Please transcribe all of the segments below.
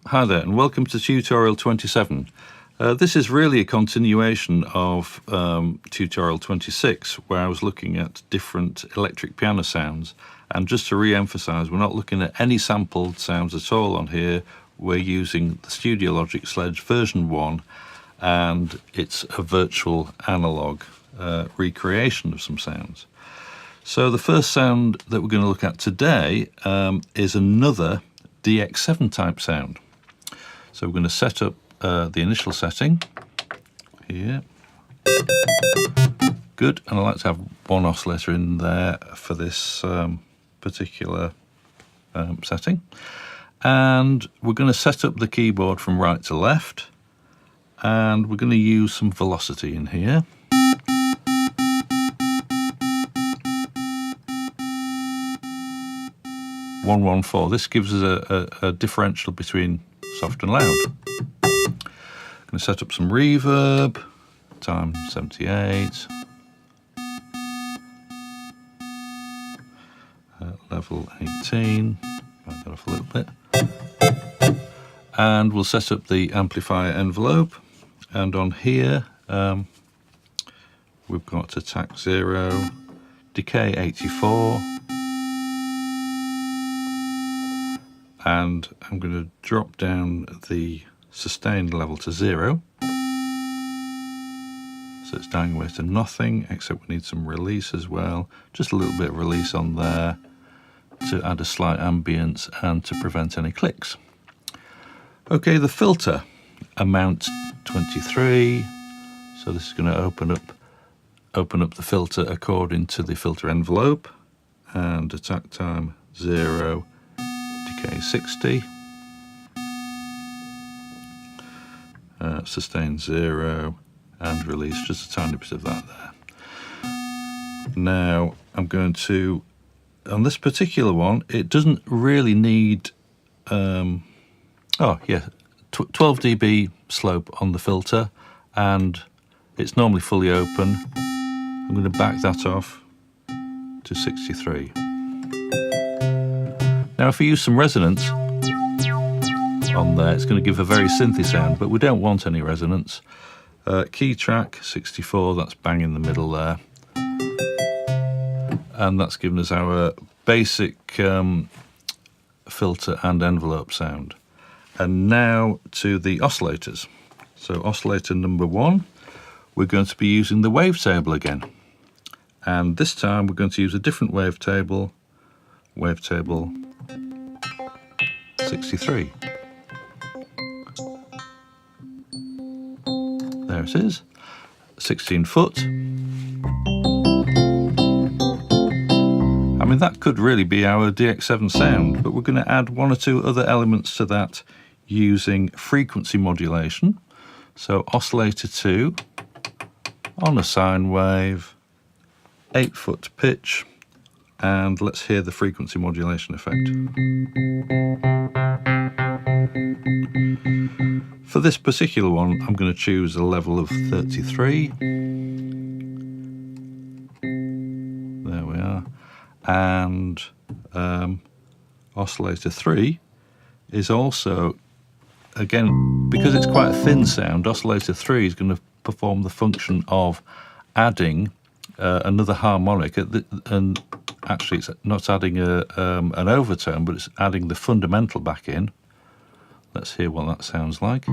Hi there and welcome to tutorial 27. This is really a continuation of tutorial 26 where I was looking at different electric piano sounds, and just to re-emphasize, we're not looking at any sampled sounds at all on here. We're using the Studiologic Sledge version 1 and it's a virtual analog recreation of some sounds. So the first sound that we're going to look at today is another DX7 type sound. So we're going to set up the initial setting here. Good, and I like to have one oscillator in there for this particular setting. And we're going to set up the keyboard from right to left, and we're going to use some velocity in here. (114). This gives us a differential between soft and loud. I'm going to set up some reverb, time 78, level 18, back that off a little bit, and we'll set up the amplifier envelope, and on here we've got attack 0, decay 84, and I'm going to drop down the sustained level to 0, so it's dying away to nothing, except we need some release as well, just a little bit of release on there to add a slight ambience and to prevent any clicks. Okay, the filter amount 23, so this is going to open up the filter according to the filter envelope, and attack time 0, decay 60, sustain 0, and release just a tiny bit of that there. Now I'm going to, on this particular one, it doesn't really need 12 dB slope on the filter, and it's normally fully open. I'm going to back that off to 63. Now if we use some resonance on there, it's going to give a very synthy sound, but we don't want any resonance. Key track 64, that's bang in the middle there. And that's given us our basic filter and envelope sound. And now to the oscillators. So oscillator number 1, we're going to be using the wavetable again. And this time we're going to use a different wavetable 63. There it is, 16 foot. I mean, that could really be our DX7 sound, but we're going to add one or two other elements to that using frequency modulation. So oscillator 2 on a sine wave, 8 foot pitch, and let's hear the frequency modulation effect. For this particular one, I'm going to choose a level of 33. There we are. And oscillator 3 is also, again, because it's quite a thin sound, oscillator 3 is going to perform the function of adding another harmonic, and actually it's not adding an overtone, but it's adding the fundamental back in. Let's hear what that sounds like.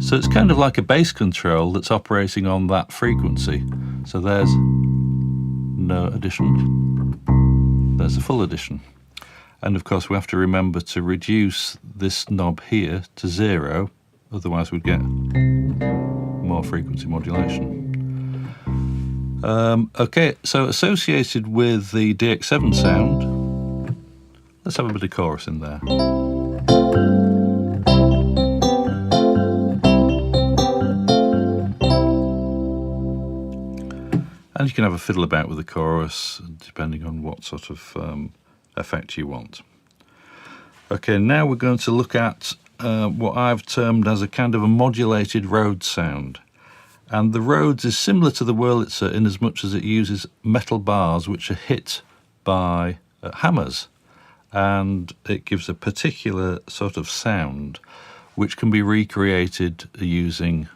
So it's kind of like a bass control that's operating on that frequency. So there's no addition, there's a full addition. And of course we have to remember to reduce this knob here to 0, otherwise we'd get more frequency modulation. Okay, so associated with the DX7 sound, let's have a bit of chorus in there. And you can have a fiddle about with the chorus, depending on what sort of effect you want. Okay, now we're going to look at what I've termed as a kind of a modulated Rhodes sound. And the Rhodes is similar to the Wurlitzer in as much as it uses metal bars which are hit by hammers. and it gives a particular sort of sound which can be recreated using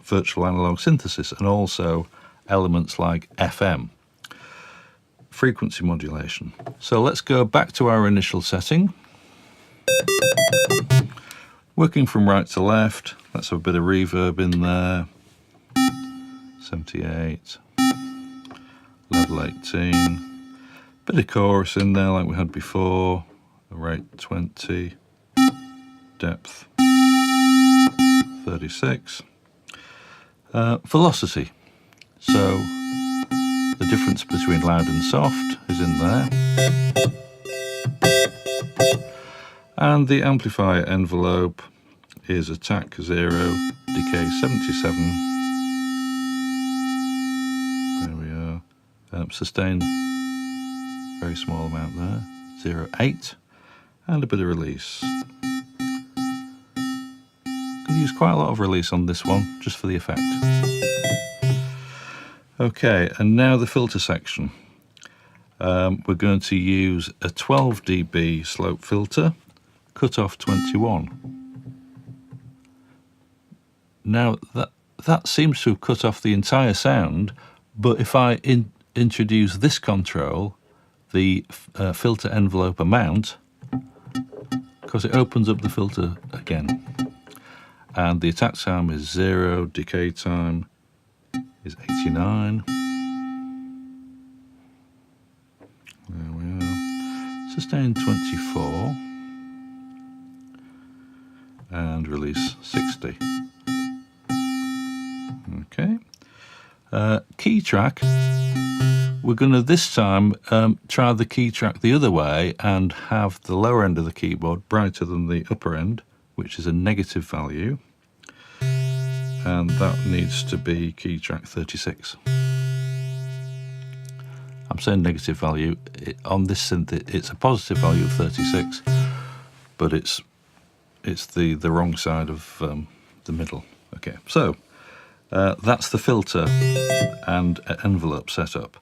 virtual analog synthesis and also elements like FM, frequency modulation. So let's go back to our initial setting. Working from right to left, let's have a bit of reverb in there. 78, level 18, bit of chorus in there like we had before, rate 20, depth 36, velocity. So the difference between loud and soft is in there. And the amplifier envelope is attack 0, decay 77. There we are. Sustain, very small amount there, 0.8, and a bit of release. Going to use quite a lot of release on this one, just for the effect. Okay, and now the filter section. We're going to use a 12 dB slope filter, cutoff 21. Now that seems to have cut off the entire sound, but if I introduce this control, the filter envelope amount, because it opens up the filter again, and the attack time is 0, decay time is 89. There we are. Sustain 24 and release 60. Okay. Key track. We're going to this time try the key track the other way and have the lower end of the keyboard brighter than the upper end, which is a negative value, and that needs to be key track 36. I'm saying negative value. On this synth it's a positive value of 36, but it's the wrong side of the middle. Okay, so that's the filter and envelope setup.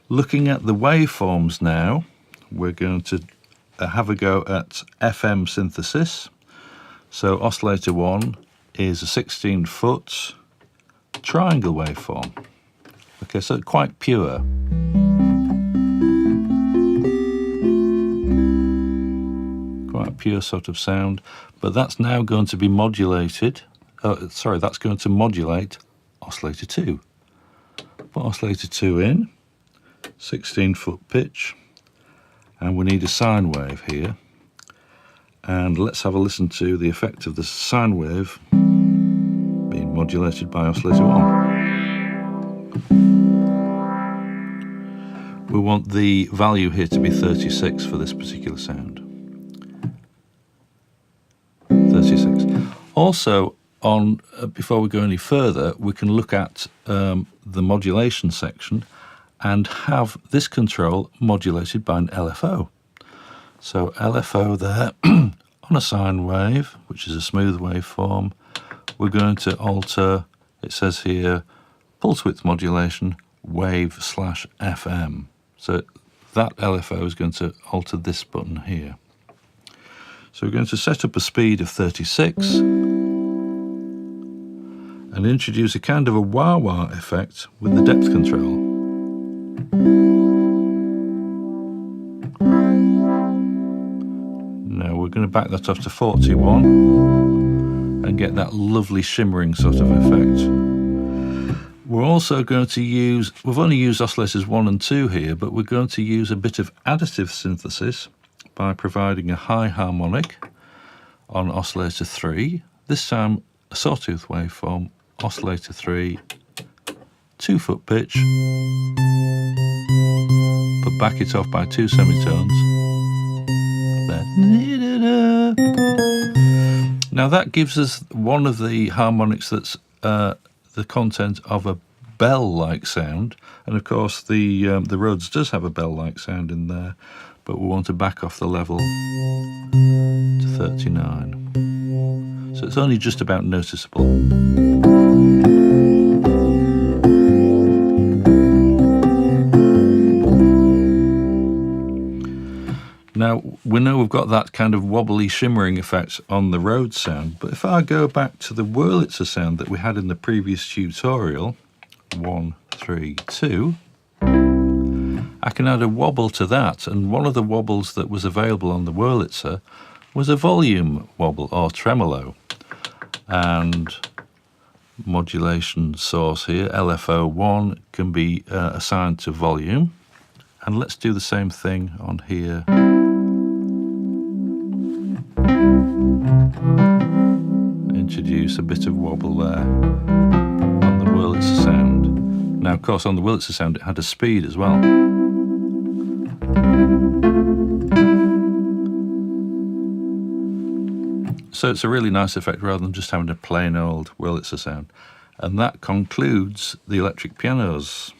Looking at the waveforms now, we're going to have a go at FM synthesis. So oscillator 1 is a 16-foot triangle waveform. Okay, so quite pure. Quite a pure sort of sound, but that's now going to be modulated. That's going to modulate oscillator 2. Put oscillator 2 in, 16-foot pitch, and we need a sine wave here. And let's have a listen to the effect of the sine wave being modulated by oscillator 1. We want the value here to be 36 for this particular sound. 36. Also, before we go any further, we can look at the modulation section and have this control modulated by an LFO. So LFO there on a sine wave, which is a smooth waveform. We're going to alter, it says here, pulse width modulation, wave/FM. So that LFO is going to alter this button here. So we're going to set up a speed of 36 and introduce a kind of a wah-wah effect with the depth control. Now we're going to back that off to 41 and get that lovely shimmering sort of effect. We're also going to use, we've only used oscillators 1 and 2 here, but we're going to use a bit of additive synthesis by providing a high harmonic on oscillator 3. This time a sawtooth waveform, oscillator 3, 2-foot pitch, but back it off by 2 semitones. Then, now that gives us one of the harmonics that's the content of a bell-like sound, and of course the Rhodes does have a bell-like sound in there, but we want to back off the level to 39. So it's only just about noticeable. Now, we know we've got that kind of wobbly shimmering effect on the Rhodes sound, but if I go back to the Wurlitzer sound that we had in the previous tutorial, 1, 3, 2, I can add a wobble to that, and one of the wobbles that was available on the Wurlitzer was a volume wobble or tremolo. And modulation source here, LFO1, can be assigned to volume. And let's do the same thing on here. Introduce a bit of wobble there on the Wurlitzer sound. Now, of course, on the Wurlitzer sound, it had a speed as well. So it's a really nice effect rather than just having a plain old Wurlitzer sound. And that concludes the electric pianos.